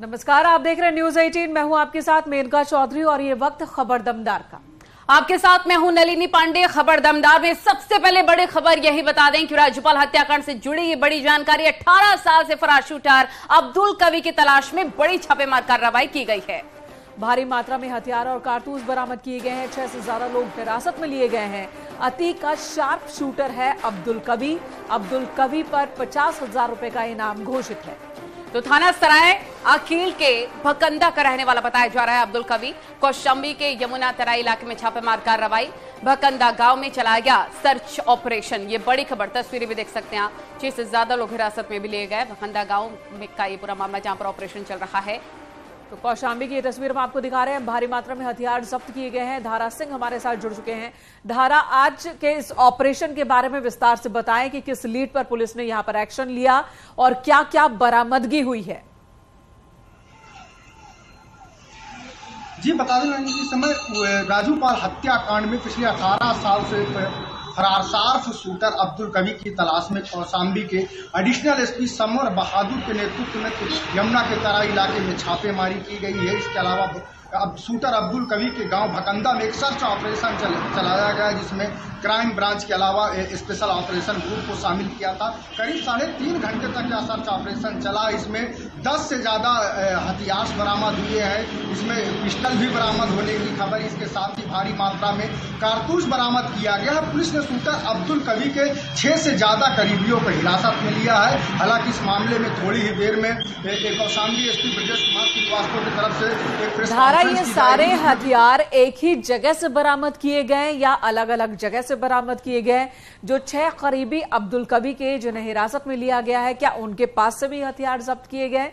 नमस्कार, आप देख रहे हैं न्यूज 18। मैं हूं आपके साथ मेनका चौधरी और ये वक्त खबर दमदार का। आपके साथ मैं हूं नलिनी पांडे। खबर दमदार में सबसे पहले बड़ी खबर यही बता दें कि राज्यपाल हत्याकांड से जुड़ी ये बड़ी जानकारी। 18 साल से फरार शूटर अब्दुल कवी की तलाश में बड़ी छापेमार कार्रवाई की गई है। भारी मात्रा में हथियार और कारतूस बरामद किए गए हैं। 6 से ज्यादा लोग हिरासत में लिए गए हैं। अतीक का शार्प शूटर है अब्दुल कवी। अब्दुल कवी पर 50,000 रुपए का इनाम घोषित है। तो थाना सराय अकील के भकंदा का रहने वाला बताया जा रहा है अब्दुल कवी। कौशाम्बी के यमुना तराई इलाके में छापेमार कार्रवाई। भकंदा गांव में चलाया गया सर्च ऑपरेशन। ये बड़ी खबर, तस्वीरें भी देख सकते हैं आप। 6 से ज्यादा लोग हिरासत में भी लिए गए। भकंदा गांव में का ये पूरा मामला जहां पर ऑपरेशन चल रहा है। तो कौशाम्बी की ये तस्वीर हम आपको दिखा रहे हैं। भारी मात्रा में हथियार जब्त किए गए हैं। धारा सिंह हमारे साथ जुड़ चुके हैं। धारा, आज के इस ऑपरेशन के बारे में विस्तार से बताएं कि किस लीड पर पुलिस ने यहां पर एक्शन लिया और क्या क्या बरामदगी हुई है। जी बता दें इस समय राजूपाल हत्याकांड में पिछले 18 साल से फरार शार्प शूटर अब्दुल कवी की तलाश में कौशाम्बी के एडिशनल एसपी समर बहादुर के नेतृत्व में यमुना के तराई इलाके में छापेमारी की गई है। इसके अलावा अब शूटर अब्दुल कवी के गांव भकंदा में एक सर्च ऑपरेशन चलाया गया, जिसमें क्राइम ब्रांच के अलावा स्पेशल ऑपरेशन ग्रुप को शामिल किया था। करीब 3.5 घंटे तक यह सर्च ऑपरेशन चला। इसमें 10 से ज्यादा हथियार बरामद हुए हैं। इसमें पिस्टल भी बरामद होने की खबर। इसके साथ ही भारी मात्रा में कारतूस बरामद किया गया है। पुलिस ने शूटर अब्दुल कवी के 6 से ज्यादा करीबियों को हिरासत में लिया है। हालांकि इस मामले में थोड़ी ही देर में कौशाम्बी एसपी ब्रजेश कुमार श्रीवास्तव की तरफ से एक प्रेस ये सारे हथियार एक ही जगह से बरामद किए गए या अलग अलग जगह से बरामद किए गए? जो 6 करीबी अब्दुल कवी के जिन्हें हिरासत में लिया गया है, क्या उनके पास से भी हथियार जब्त किए गए?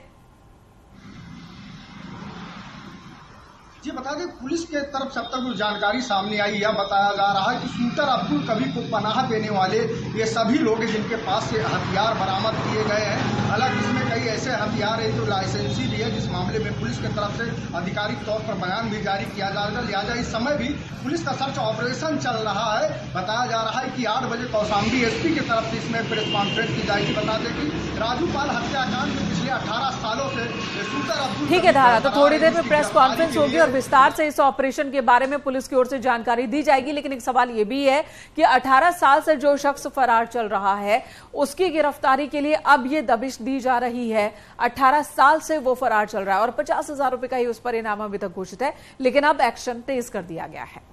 जी बता दें, पुलिस के तरफ से अब तक जो जानकारी सामने आई, यह बताया जा रहा है कि शूटर अब्दुल कवी को पनाह देने वाले ये सभी लोग हैं जिनके पास से हथियार बरामद किए गए हैं। हालांकि इसमें कई ऐसे हथियार हैं जो लाइसेंसी भी है, जिस मामले में पुलिस की तरफ से आधिकारिक तौर पर बयान भी जारी किया जा रहा है। लिहाजा इस समय भी पुलिस का सर्च ऑपरेशन चल रहा है। बताया जा रहा है कि 8 बजे कौशाम्बी एसपी की तरफ से इसमें प्रेस कॉन्फ्रेंस की जाएगी। बता दें कि राजूपाल हत्याकांड में पिछले 18 सालों से शूटर अब्दुल, ठीक है धारा, तो थोड़ी देर में प्रेस कॉन्फ्रेंस होगी और विस्तार से इस ऑपरेशन के बारे में पुलिस की ओर से जानकारी दी जाएगी। लेकिन एक सवाल यह भी है कि 18 साल से जो शख्स फरार चल रहा है, उसकी गिरफ्तारी के लिए अब यह दबिश दी जा रही है। 18 साल से वो फरार चल रहा है और 50,000 रुपए का ही उस पर इनाम अभी तक घोषित है। लेकिन अब एक्शन तेज कर दिया गया है।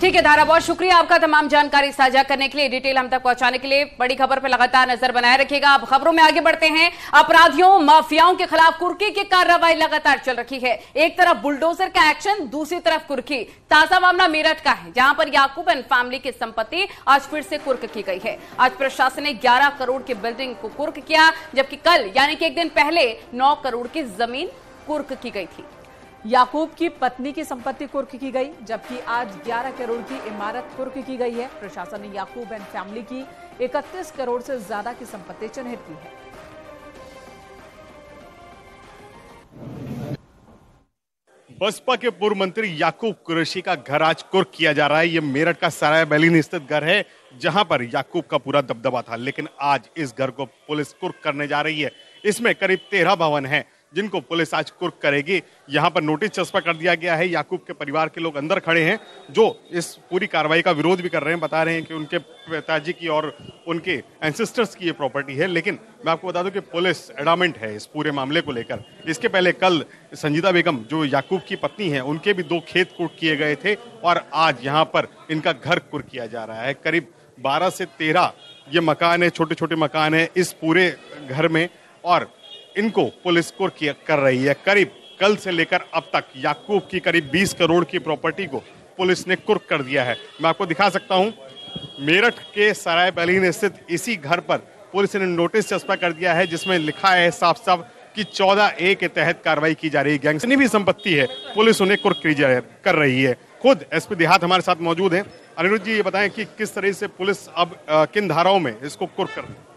ठीक है धारा, बहुत शुक्रिया आपका तमाम जानकारी साझा करने के लिए, डिटेल हम तक पहुंचाने के लिए। बड़ी खबर पर लगातार नजर बनाए रखिएगा। अब खबरों में आगे बढ़ते हैं। अपराधियों, माफियाओं के खिलाफ कुर्की की कार्रवाई लगातार चल रही है। एक तरफ बुलडोजर का एक्शन, दूसरी तरफ कुर्की। ताजा मामला मेरठ का है, जहां पर याकूब एंड फैमिली की संपत्ति आज फिर से कुर्क की गई है। आज प्रशासन ने 11 करोड़ की बिल्डिंग को कुर्क किया, जबकि कल यानी कि एक दिन पहले 9 करोड़ की जमीन कुर्क की गई थी। याकूब की पत्नी की संपत्ति कुर्क की गई, जबकि आज 11 करोड़ की इमारत कुर्क की गई है। प्रशासन ने याकूब एंड फैमिली की 31 करोड़ से ज्यादा की संपत्ति चिन्हित की है। बसपा के पूर्व मंत्री याकूब कुरैशी का घर आज कुर्क किया जा रहा है। यह मेरठ का सराय बैलीन स्थित घर है, जहां पर याकूब का पूरा दबदबा था। लेकिन आज इस घर को पुलिस कुर्क करने जा रही है। इसमें करीब 13 भवन हैं जिनको पुलिस आज कुर्क करेगी। यहाँ पर नोटिस चस्पा कर दिया गया है। याकूब के परिवार के लोग अंदर खड़े हैं, जो इस पूरी कार्रवाई का विरोध भी कर रहे हैं। बता रहे हैं कि उनके पिताजी की और उनके एंसेस्टर्स की ये प्रॉपर्टी है। लेकिन मैं आपको बता दूं कि पुलिस एडामेंट है इस पूरे मामले को लेकर। इसके पहले कल संजीदा बेगम, जो याकूब की पत्नी है, उनके भी 2 खेत कुर्क किए गए थे और आज यहाँ पर इनका घर कुर्क किया जा रहा है। करीब 12 से 13 ये मकान है, छोटे छोटे मकान है इस पूरे घर में, और इनको पुलिस कुर्क कर रही है। करीब कल से लेकर अब तक याकूब की करीब 20 करोड़ की प्रॉपर्टी को पुलिस ने कुर्क कर दिया है। मैं आपको दिखा सकता हूं, मेरठ के सराय बैलीन स्थित इसी घर पर पुलिस ने नोटिस चस्पा कर दिया है, जिसमें लिखा है साफ साफ कि 14A के तहत कार्रवाई की जा रही है। गैंगस्टर भी संपत्ति है, पुलिस उन्हें कुर्क कर रही है। खुद एसपी देहात हमारे साथ मौजूद है। अनिरुद्ध जी, ये बताएं कि किस तरह से पुलिस अब किन धाराओं में इसको कुर्क कर रही है?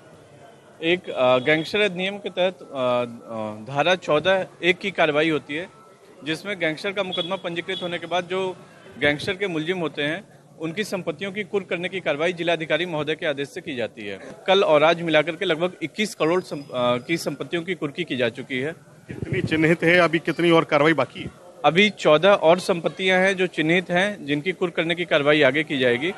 एक गैंगस्टर अधिनियम के तहत धारा 14(1) की कार्रवाई होती है, जिसमें गैंगस्टर का मुकदमा पंजीकृत होने के बाद जो गैंगस्टर के मुलजिम होते हैं उनकी संपत्तियों की कुर्क करने की कार्रवाई जिलाधिकारी महोदय के आदेश से की जाती है। कल और आज मिलाकर के लगभग 21 करोड़ की संपत्तियों की कुर्की की जा चुकी है। कितनी चिन्हित है, अभी कितनी और कार्रवाई बाकी है? अभी 14 और संपत्तियां हैं जो चिन्हित हैं, जिनकी कुर्क करने की कार्रवाई आगे की जाएगी।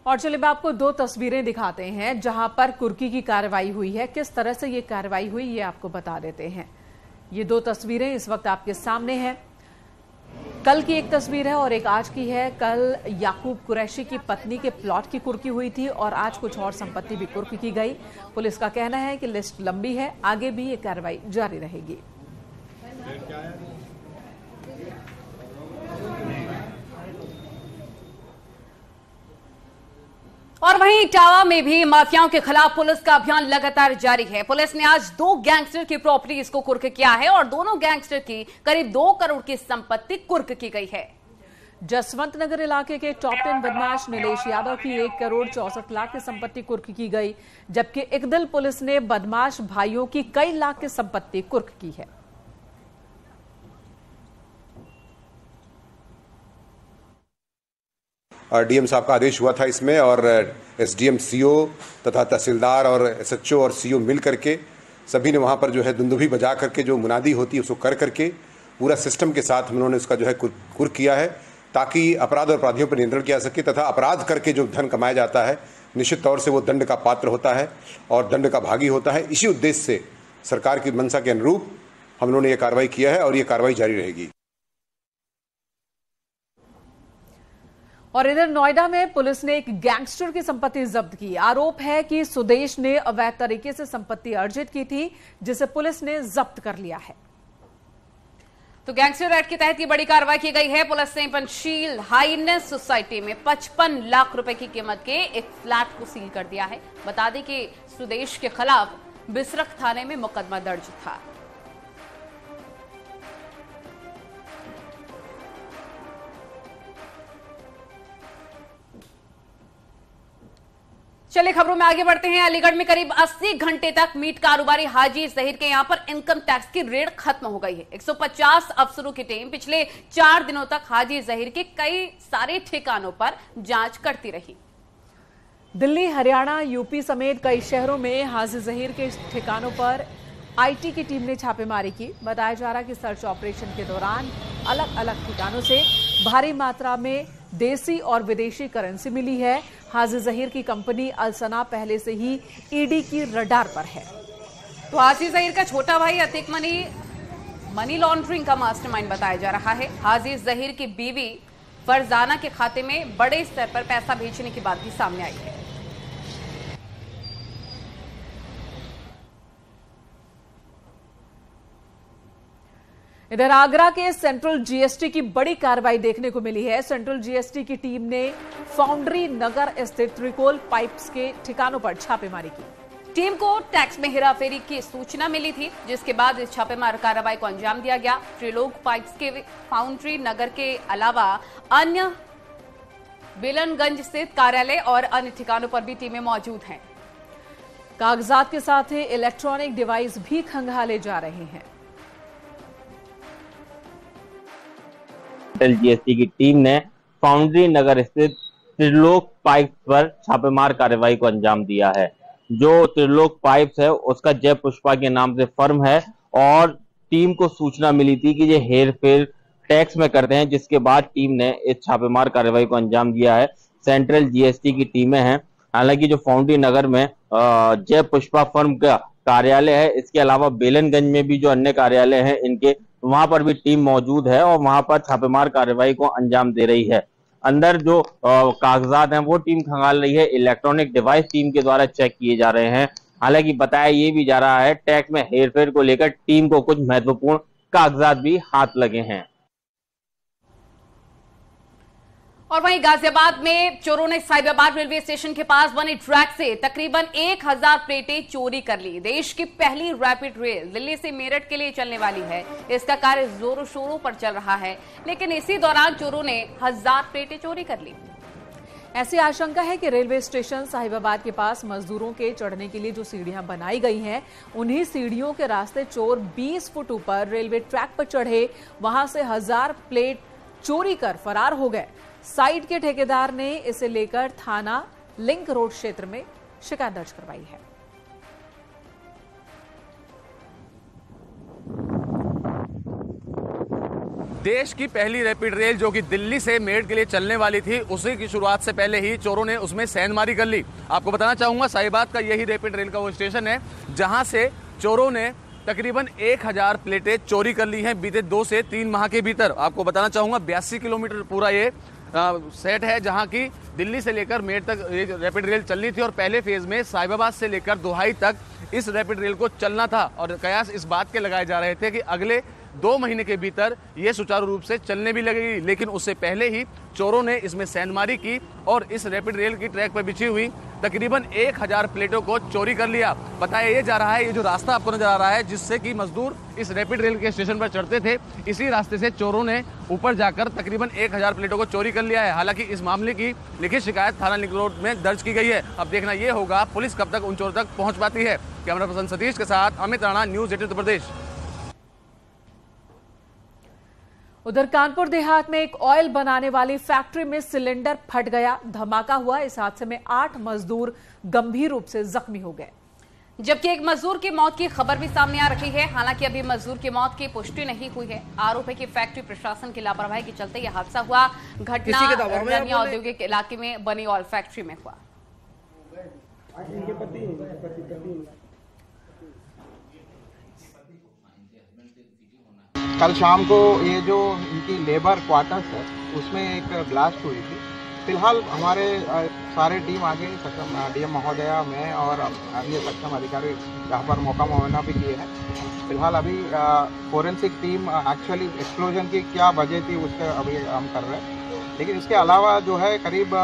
और चलिए मैं आपको दो तस्वीरें दिखाते हैं जहां पर कुर्की की कार्रवाई हुई है। किस तरह से ये कार्रवाई हुई ये आपको बता देते हैं। ये दो तस्वीरें इस वक्त आपके सामने हैं। कल की एक तस्वीर है और एक आज की है। कल याकूब कुरैशी की पत्नी के प्लॉट की कुर्की हुई थी और आज कुछ और संपत्ति भी कुर्की की गई। पुलिस का कहना है कि लिस्ट लंबी है, आगे भी ये कार्रवाई जारी रहेगी। और वहीं इटावा में भी माफियाओं के खिलाफ पुलिस का अभियान लगातार जारी है। पुलिस ने आज 2 गैंगस्टर की प्रॉपर्टीज को कुर्क किया है और दोनों गैंगस्टर की करीब 2 करोड़ की संपत्ति कुर्क की गई है। जसवंत नगर इलाके के टॉप 10 बदमाश नीलेश यादव की 1 करोड़ 64 लाख की संपत्ति कुर्क की गई, जबकि इकदल पुलिस ने बदमाश भाइयों की कई लाख की संपत्ति कुर्क की है। डीएम साहब का आदेश हुआ था इसमें और एसडीएम, सीओ तथा तहसीलदार और एसएचओ और सीओ मिल करके सभी ने वहाँ पर जो है दुंदुभी बजा करके जो मुनादी होती है उसको कर करके पूरा सिस्टम के साथ उन्होंने उसका जो है कुर्क किया है, ताकि अपराध और अपराधियों पर नियंत्रण किया सके तथा अपराध करके जो धन कमाया जाता है निश्चित तौर से वो दंड का पात्र होता है और दंड का भागी होता है। इसी उद्देश्य से सरकार की मंशा के अनुरूप हम लोगों ने ये कार्रवाई किया है और ये कार्रवाई जारी रहेगी। और इधर नोएडा में पुलिस ने एक गैंगस्टर की संपत्ति जब्त की। आरोप है कि सुदेश ने अवैध तरीके से संपत्ति अर्जित की थी, जिसे पुलिस ने जब्त कर लिया है। तो गैंगस्टर एक्ट के तहत ये बड़ी कार्रवाई की गई है। पुलिस ने पंचशील हाईनेस सोसाइटी में 55 लाख रुपए की कीमत के एक फ्लैट को सील कर दिया है। बता दें कि सुदेश के खिलाफ बिसरख थाने में मुकदमा दर्ज था। चलिए खबरों में आगे बढ़ते हैं। अलीगढ़ में करीब 80 घंटे तक मीट कारोबारी हाजी जहीर के यहां पर इनकम टैक्स की रेड खत्म हो गई है। 150 अफसरों की टीम पिछले 4 दिनों तक हाजी जहीर के कई सारे ठिकानों पर जांच करती रही। दिल्ली, हरियाणा, यूपी समेत कई शहरों में हाजी जहीर के ठिकानों पर आईटी की टीम ने छापेमारी की। बताया जा रहा कि सर्च ऑपरेशन के दौरान अलग अलग ठिकानों से भारी मात्रा में देसी और विदेशी करेंसी मिली है। हाजी जहीर की कंपनी अलसना पहले से ही ईडी की रडार पर है। तो हाजी जहीर का छोटा भाई अतीक मनी लॉन्ड्रिंग का मास्टरमाइंड बताया जा रहा है। हाजी जहीर की बीवी फरजाना के खाते में बड़े स्तर पर पैसा भेजने की बात भी सामने आई है। इधर आगरा के सेंट्रल जीएसटी की बड़ी कार्रवाई देखने को मिली है। सेंट्रल जीएसटी की टीम ने फाउंड्री नगर स्थित त्रिकोल पाइप्स के ठिकानों पर छापेमारी की। टीम को टैक्स में हेराफेरी की सूचना मिली थी, जिसके बाद इस छापेमार कार्रवाई को अंजाम दिया गया। त्रिलोक पाइप्स के फाउंड्री नगर के अलावा अन्य बेलनगंज स्थित कार्यालय और अन्य ठिकानों पर भी टीमें मौजूद हैं। कागजात के साथ ही इलेक्ट्रॉनिक डिवाइस भी खंगाले जा रहे हैं। जीएसटी की टीम ने फाउंड्री नगर स्थित त्रिलोक पाइप्स पर छापेमार कार्रवाई को अंजाम दिया है। जो त्रिलोक पाइप्स है उसका जय पुष्पा के नाम से फर्म है और टीम को सूचना मिली थी कि ये हेर फेर टैक्स में करते हैं, जिसके बाद टीम ने इस छापेमार कार्रवाई को अंजाम दिया है। सेंट्रल जीएसटी की टीमें हैं। हालांकि जो फाउंड्री नगर में जय पुष्पा फर्म का कार्यालय है, इसके अलावा बेलनगंज में भी जो अन्य कार्यालय हैं इनके, वहां पर भी टीम मौजूद है और वहां पर छापेमार कार्रवाई को अंजाम दे रही है। अंदर जो कागजात हैं वो टीम खंगाल रही है। इलेक्ट्रॉनिक डिवाइस टीम के द्वारा चेक किए जा रहे हैं। हालांकि बताया ये भी जा रहा है टैक्स में हेरफेर को लेकर टीम को कुछ महत्वपूर्ण कागजात भी हाथ लगे हैं। और वहीं गाजियाबाद में चोरों ने साहिबाबाद रेलवे स्टेशन के पास बने ट्रैक से तकरीबन 1000 प्लेटें चोरी कर ली। देश की पहली रैपिड रेल दिल्ली से मेरठ के लिए चलने वाली है। इसका कार्य जोरों शोरों पर चल रहा है, लेकिन इसी दौरान चोरों ने 1000 प्लेटें चोरी कर ली। ऐसी आशंका है कि रेलवे स्टेशन साहिबाबाद के पास मजदूरों के चढ़ने के लिए जो सीढ़ियां बनाई गई हैं, उन्हीं सीढ़ियों के रास्ते चोर 20 फुट ऊपर रेलवे ट्रैक पर चढ़े, वहां से 1000 प्लेट चोरी कर फरार हो गए। साइट के ठेकेदार ने इसे लेकर थाना लिंक रोड क्षेत्र में शिकायत दर्ज करवाई है। देश की पहली रैपिड रेल जो कि दिल्ली से मेरठ के लिए चलने वाली थी, उसी की शुरुआत से पहले ही चोरों ने उसमें सेंधमारी कर ली। आपको बताना चाहूंगा, साहिबाबाद का यही रैपिड रेल का वो स्टेशन है जहां से चोरों ने तकरीबन 1000 प्लेटें चोरी कर ली हैं बीते 2 से 3 माह के भीतर। आपको बताना चाहूंगा 82 किलोमीटर पूरा ये सेट है जहां की दिल्ली से लेकर मेरठ तक एक रैपिड रेल चलनी थी और पहले फेज में साहिबाबाद से लेकर दोहाई तक इस रैपिड रेल को चलना था और कयास इस बात के लगाए जा रहे थे कि अगले 2 महीने के भीतर ये सुचारू रूप से चलने भी लगेगी। लेकिन उससे पहले ही चोरों ने इसमें सेंधमारी की और इस रैपिड रेल की ट्रैक पर बिछी हुई तकरीबन 1000 प्लेटों को चोरी कर लिया। बताया ये जा रहा है, ये जो रास्ता आपको नजर आ रहा है जिससे कि मजदूर इस रैपिड रेल के स्टेशन पर चढ़ते थे, इसी रास्ते से चोरों ने ऊपर जाकर तकरीबन 1000 प्लेटों को चोरी कर लिया है। हालांकि इस मामले की लिखित शिकायत थाना लिंक रोड में दर्ज की गई है। अब देखना यह होगा पुलिस कब तक उन चोरों तक पहुंच पाती है। कैमरा पर्सन सतीश के साथ अमित राणा, न्यूज 18 उत्तर प्रदेश। उधर कानपुर देहात में एक ऑयल बनाने वाली फैक्ट्री में सिलेंडर फट गया, धमाका हुआ। इस हादसे में 8 मजदूर गंभीर रूप से जख्मी हो गए, जबकि एक मजदूर की मौत की खबर भी सामने आ रही है। हालांकि अभी मजदूर की मौत की पुष्टि नहीं हुई है। आरोप है कि फैक्ट्री प्रशासन की लापरवाही के चलते यह हादसा हुआ। घटना औद्योगिक इलाके में बनी ऑयल फैक्ट्री में हुआ। कल शाम को ये जो इनकी लेबर क्वार्टर्स है उसमें एक ब्लास्ट हुई थी। फिलहाल हमारे सारे टीम आगे सक्षम डीएम महोदया, मैं और अन्य सक्षम अधिकारी यहाँ पर मौका मुआयना भी किए हैं। फिलहाल अभी फोरेंसिक टीम एक्चुअली एक्सप्लोजन की क्या वजह थी उसका अभी हम कर रहे हैं। लेकिन इसके अलावा जो है करीब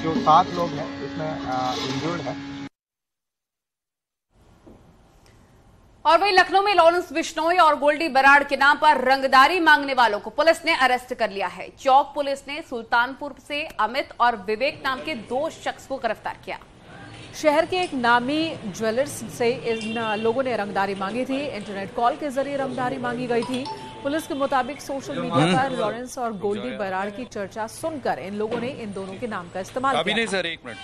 जो 7 लोग हैं इसमें इंजर्ड है। और वही लखनऊ में लॉरेंस बिश्नोई और गोल्डी बराड़ के नाम पर रंगदारी मांगने वालों को पुलिस ने अरेस्ट कर लिया है। चौक पुलिस ने सुल्तानपुर से अमित और विवेक नाम के 2 शख्स को गिरफ्तार किया। शहर के एक नामी ज्वेलर्स से इन लोगों ने रंगदारी मांगी थी। इंटरनेट कॉल के जरिए रंगदारी मांगी गई थी। पुलिस के मुताबिक सोशल मीडिया पर लॉरेंस और गोल्डी बराड़ की चर्चा सुनकर इन लोगों ने इन दोनों के नाम का इस्तेमाल किया। नहीं सर, 1 मिनट।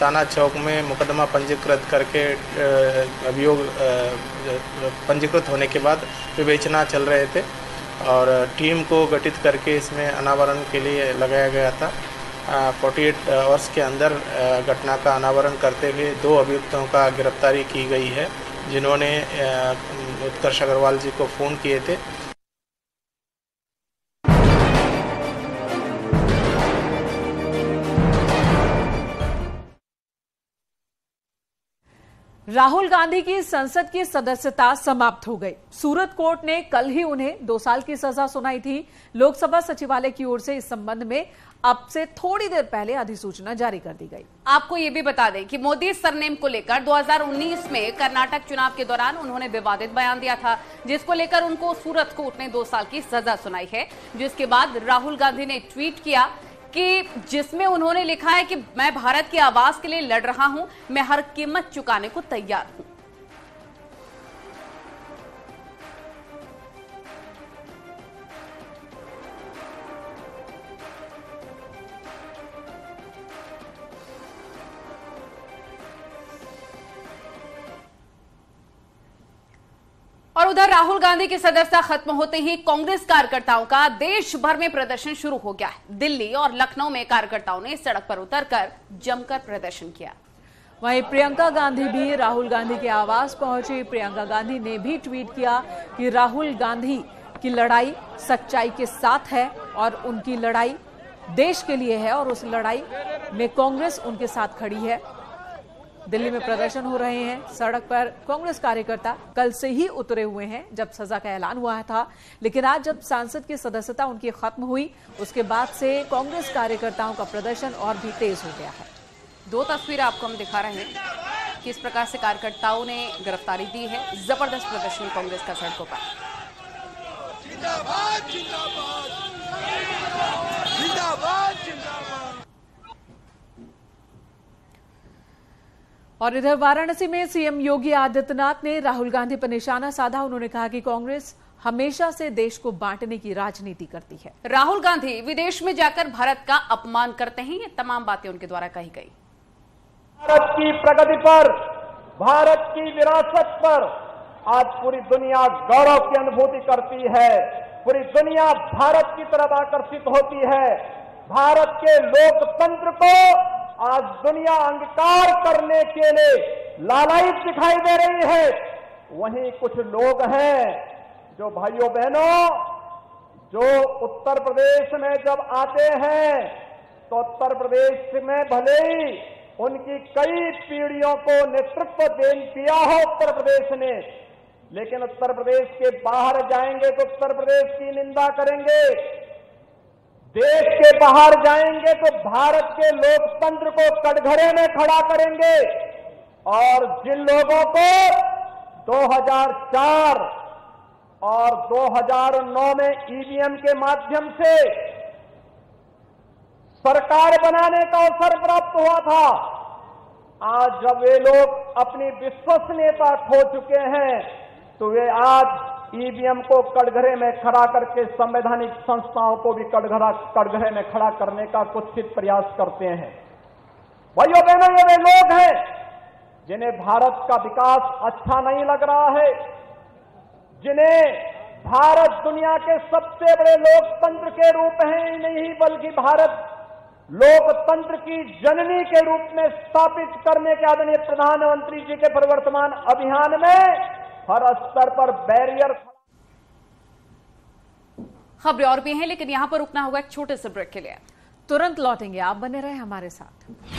थाना चौक में मुकदमा पंजीकृत करके अभियोग पंजीकृत होने के बाद विवेचना चल रहे थे और टीम को गठित करके इसमें अनावरण के लिए लगाया गया था। 48 आवर्स के अंदर घटना का अनावरण करते हुए 2 अभियुक्तों का गिरफ्तारी की गई है जिन्होंने उत्कर्ष अग्रवाल जी को फ़ोन किए थे। राहुल गांधी की संसद की सदस्यता समाप्त हो गई। सूरत कोर्ट ने कल ही उन्हें 2 साल की सजा सुनाई थी। लोकसभा सचिवालय की ओर से इस संबंध में अब से थोड़ी देर पहले अधिसूचना जारी कर दी गई। आपको ये भी बता दें कि मोदी सरनेम को लेकर 2019 में कर्नाटक चुनाव के दौरान उन्होंने विवादित बयान दिया था, जिसको लेकर उनको सूरत कोर्ट ने 2 साल की सजा सुनाई है। जिसके बाद राहुल गांधी ने ट्वीट किया कि जिसमें उन्होंने लिखा है कि मैं भारत की आवाज के लिए लड़ रहा हूं, मैं हर कीमत चुकाने को तैयार हूं। और उधर राहुल गांधी की सदस्यता खत्म होते ही कांग्रेस कार्यकर्ताओं का देश भर में प्रदर्शन शुरू हो गया है। दिल्ली और लखनऊ में कार्यकर्ताओं ने सड़क पर उतरकर जमकर प्रदर्शन किया। वहीं प्रियंका गांधी भी राहुल गांधी के आवास पहुंची। प्रियंका गांधी ने भी ट्वीट किया कि राहुल गांधी की लड़ाई सच्चाई के साथ है और उनकी लड़ाई देश के लिए है और उस लड़ाई में कांग्रेस उनके साथ खड़ी है। दिल्ली में प्रदर्शन हो रहे हैं। सड़क पर कांग्रेस कार्यकर्ता कल से ही उतरे हुए हैं जब सजा का ऐलान हुआ था, लेकिन आज जब सांसद की सदस्यता उनकी खत्म हुई उसके बाद से कांग्रेस कार्यकर्ताओं का प्रदर्शन और भी तेज हो गया है। 2 तस्वीरें आपको हम दिखा रहे हैं किस प्रकार से कार्यकर्ताओं ने गिरफ्तारी दी है। जबरदस्त प्रदर्शन कांग्रेस का सड़कों पर। जिंदाबाद जिंदाबाद जिंदाबाद जिंदाबाद। और इधर वाराणसी में सीएम योगी आदित्यनाथ ने राहुल गांधी पर निशाना साधा। उन्होंने कहा कि कांग्रेस हमेशा से देश को बांटने की राजनीति करती है। राहुल गांधी विदेश में जाकर भारत का अपमान करते हैं। ये तमाम बातें उनके द्वारा कही गई। भारत की प्रगति पर, भारत की विरासत पर आज पूरी दुनिया गौरव की अनुभूति करती है। पूरी दुनिया भारत की तरफ आकर्षित होती है। भारत के लोकतंत्र को आज दुनिया अंगीकार करने के लिए लालायित दिखाई दे रही है। वहीं कुछ लोग हैं जो भाइयों बहनों, जो उत्तर प्रदेश में जब आते हैं तो उत्तर प्रदेश में भले ही उनकी कई पीढ़ियों को नेतृत्व दिया हो उत्तर प्रदेश ने, लेकिन उत्तर प्रदेश के बाहर जाएंगे तो उत्तर प्रदेश की निंदा करेंगे। देश के बाहर जाएंगे तो भारत के लोकतंत्र को कटघरे में खड़ा करेंगे। और जिन लोगों को 2004 और 2009 में ईवीएम के माध्यम से सरकार बनाने का अवसर प्राप्त हुआ था, आज जब वे लोग अपनी विश्वसनीयता खो चुके हैं तो वे आज ईवीएम को कटघरे में खड़ा करके संवैधानिक संस्थाओं को भी कटघरे में खड़ा करने का कुत्सित प्रयास करते हैं। भाइयों बहनों, ये वे लोग हैं जिन्हें भारत का विकास अच्छा नहीं लग रहा है, जिन्हें भारत दुनिया के सबसे बड़े लोकतंत्र के रूप में ही नहीं बल्कि भारत लोकतंत्र की जननी के रूप में स्थापित करने के आदरणीय प्रधानमंत्री जी के प्रवर्तमान अभियान में हर स्तर पर बैरियर। खबरें और भी हैं, लेकिन यहां पर रुकना होगा एक छोटे से ब्रेक के लिए। तुरंत लौटेंगे, आप बने रहे हमारे साथ।